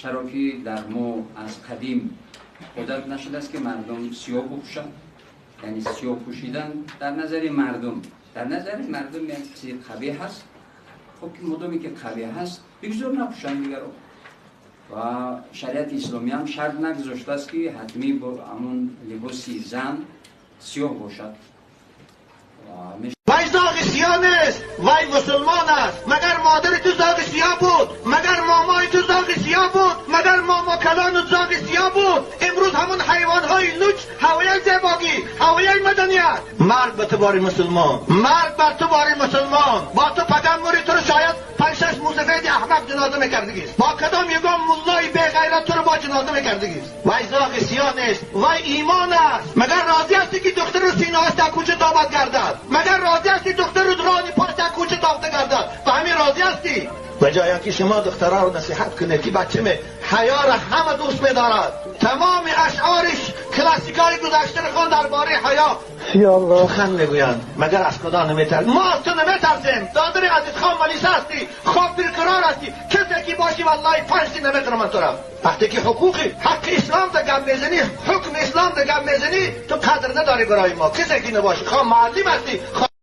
چرا که در ما از قدیم عادت نشده است که مردم سیاه بپوشند. یعنی سیاه پوشیدن در نظر مردم یک چیز قبیح هست. خب که مدامی که قبیح هست بگذار نپوشند دیگر. و شریعت اسلامی هم شرط نگذاشته است که حتمی با همون لباسی زن سیاه باشد. وای زاغ سیاه نیست، وای مسلمان است. مگر مادر تو زاغ سیاه بود؟ مگر مامای تو زاغ سیاه بود؟ مگر ماما کلان زاغ سیاه بود؟ امروز همون حیوانهای لوچ هوای زیباگی، هوای مدنیت. مرگ به تو باری مسلمان، مرگ بر تو باری مسلمان. با تو پدر موری تو رو شاید 5-6 موسفید احمق جنازه میکردگیست. با کدام یگام مولای بی غیرت تو رو با جنازه میکردگیست. وای زاغ سیاه نیست، وای ایمان است. مگر راضی هستی که دختر رو سینه است در کوچه داماد گردد؟ مگر راضی هستی دختر رو رانی پاش در کوچه تاخته گردد؟ و همین راضی هستی؟ به جای که شما دخترها رو نصیحت کنید که بچه می حیا را همه دوست می‌دارد. تمام اشعارش کلاسیکای گذشته رو خوان درباره حیا. یا الله سخن میگویند. مگر از خدا نمیترسید؟ ما از تو نمیترسیم. دادر عزیز خان ملیسه هستی، خواب برقرار هستی. کسی که باشی والله 5 سین نمیتونم من تو را. وقتی که حق اسلام ده گم میزنی، حکم اسلام ده گم میزنی، تو قدر نداری برای ما. کسی که نباشی خان معلم هستی.